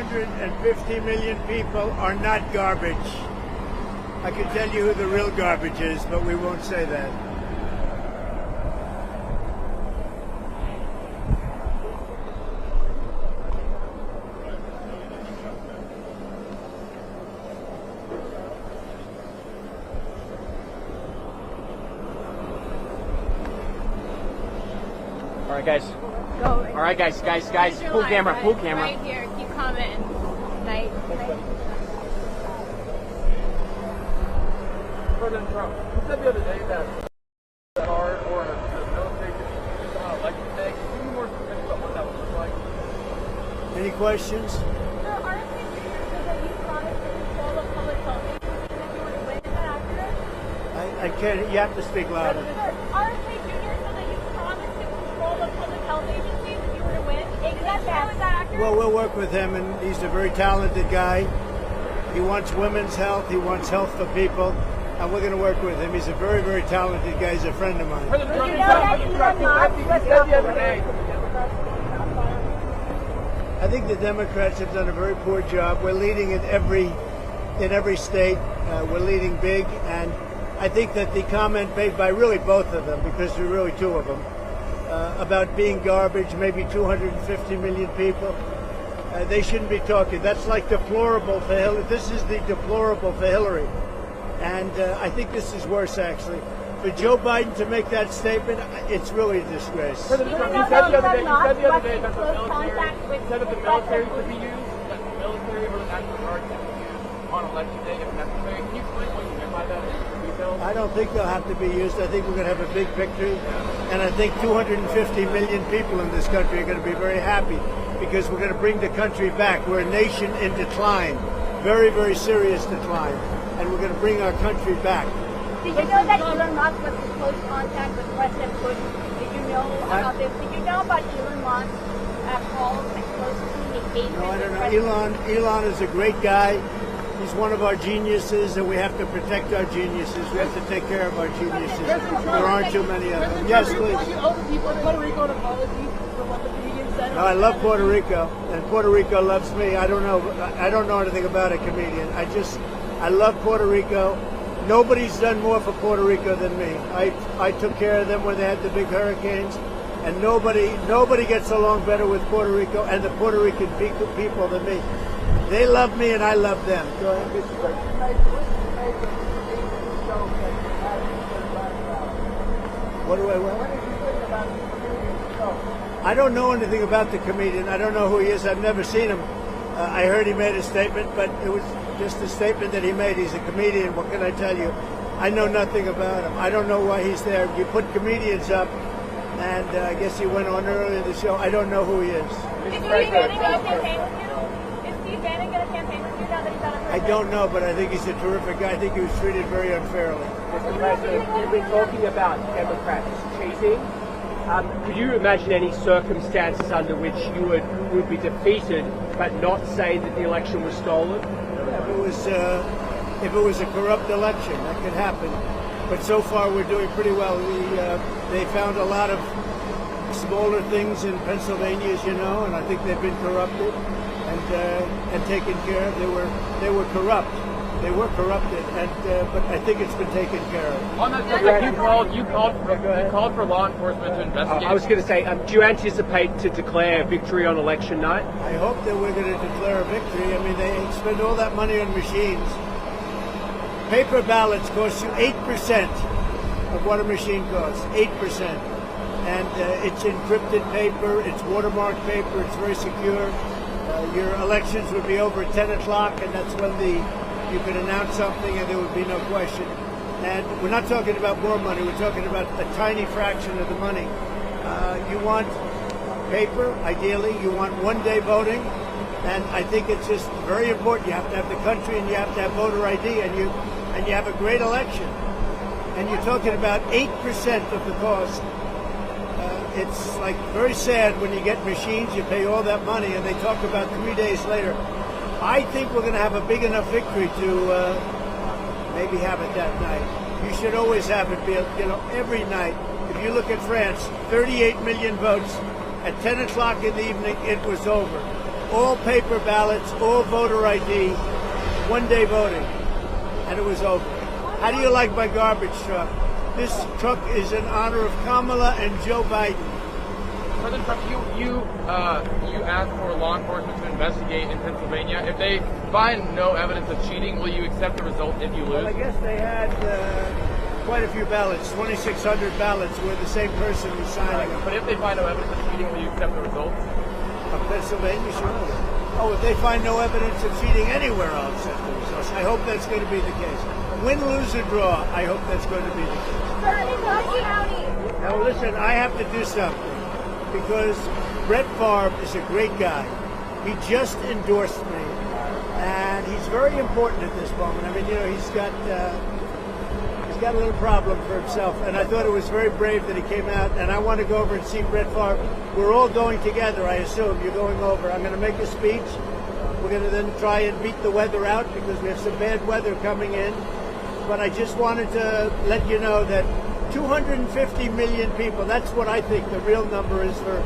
250 million people are not garbage. I can tell you who the real garbage is, but we won't say that. All right, guys. Go. All right, guys. Pull camera. Right here. Keep commenting. Night. President Trump, you said the other day that art or the military could use on election day. Can you be more specific about what that would look like? Any questions? Sir, RFK Jr. said that you promised to control the public health agency and that you would win. Is that accurate? I can't. You have to speak louder. Sir, RFK Jr. said that you promised to control the public health agency and that you were to win. Is that true? Is that accurate? Well, we'll work with him, and he's a very talented guy. He wants women's health. He wants health for people. And we're going to work with him. He's a very, very talented guy. He's a friend of mine. President Trump, you said the other day. I think the Democrats have done a very poor job. We're leading in every state. We're leading big, and I think that the comment made by really both of them, because there are really two of them, about being garbage, maybe 250 million people, they shouldn't be talking. That's like deplorable for Hillary. This is the deplorable for Hillary. And I think this is worse, actually. For Joe Biden to make that statement, it's really a disgrace. President Trump, you said the other day that the military could be used, that the military or the National Guard could be used on election day if necessary. Can you explain what you meant by that in detail? I don't think they'll have to be used. I think we're going to have a big victory. And I think 250 million people in this country are going to be very happy because we're going to bring the country back. We're a nation in decline, very, very serious decline. And we're going to bring our country back. Did you know that Elon Musk was in close contact with President Bush? Did you know about this? Did you know about Elon Musk calls and close communication? No, I don't know. Elon is a great guy. He's one of our geniuses, and we have to protect our geniuses. We have to take care of our geniuses. There aren't too many of them. Yes, please. No, I love Puerto Rico, and Puerto Rico loves me. I don't know anything about a comedian. I love Puerto Rico. Nobody's done more for Puerto Rico than me. I took care of them when they had the big hurricanes, and nobody gets along better with Puerto Rico and the Puerto Rican people than me. They love me and I love them. Go ahead. What do I want? I don't know anything about the comedian. I don't know who he is. I've never seen him. I heard he made a statement, but it was just a statement that he made. He's a comedian. What can I tell you? I know nothing about him. I don't know why he's there. You put comedians up, and I guess he went on earlier in the show. I don't know who he is. Is Steve Bannon going to campaign with you? Is Steve Bannon going to campaign with you now that he's out of prison? I don't know, but I think he's a terrific guy. I think he was treated very unfairly. Mr. President, you've been talking about Democrats cheating. Could you imagine any circumstances under which you would be defeated but not say that the election was stolen? If it was a corrupt election, that could happen. But so far, we're doing pretty well. They found a lot of smaller things in Pennsylvania, as you know, and I think they've been corrupted and taken care of. They were corrupt. They were corrupted, but I think it's been taken care of. On that subject, you called for law enforcement to investigate. I was going to say, do you anticipate to declare victory on election night? I hope that we're going to declare a victory. I mean, they spend all that money on machines. Paper ballots cost you 8% of what a machine costs. 8%, and it's encrypted paper. It's watermarked paper. It's very secure. Your elections would be over at 10 o'clock, and that's when you could announce something and there would be no question. And we're not talking about more money. We're talking about a tiny fraction of the money. You want paper, ideally. You want one-day voting. And I think it's just very important. You have to have the country and you have to have voter ID and you have a great election. And you're talking about 8% of the cost. It's like very sad when you get machines, you pay all that money, and they talk about 3 days later. I think we're going to have a big enough victory to maybe have it that night. You should always have it be, every night. If you look at France, 38 million votes. At 10 o'clock in the evening, it was over. all paper ballots, all voter ID, one-day voting, and it was over. How do you like my garbage truck? This truck is in honor of Kamala and Joe Biden. President Trump, you asked for law enforcement to investigate in Pennsylvania. If they find no evidence of cheating, will you accept the result if you lose? Well, I guess they had quite a few ballots, 2,600 ballots where the same person was signing them. But if they find no evidence of cheating, will you accept the results? Of Pennsylvania, sure. Oh, if they find no evidence of cheating anywhere, I'll accept the results. I hope that's going to be the case. Win, lose, or draw, I hope that's going to be the case. Now, listen, I have to do something because Brett Favre is a great guy. He just endorsed me, and he's very important at this moment. I mean, you know, he's got a little problem for himself, and I thought it was very brave that he came out, and I want to go over and see Brett Favre. We're all going together, I assume. You're going over. I'm going to make a speech. We're going to then try and beat the weather out because we have some bad weather coming in. But I just wanted to let you know that 250 million people, that's what I think the real number is for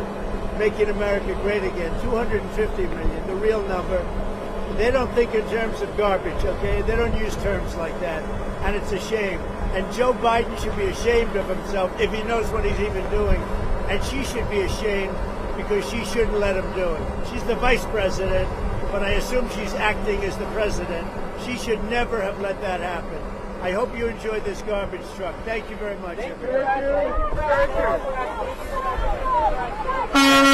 making America great again. 250 million, the real number. They don't think in terms of garbage, okay? They don't use terms like that. And it's a shame. And Joe Biden should be ashamed of himself if he knows what he's even doing. And she should be ashamed because she shouldn't let him do it. She's the vice president, but I assume she's acting as the president. She should never have let that happen. I hope you enjoyed this garbage truck. Thank you very much. Thank you.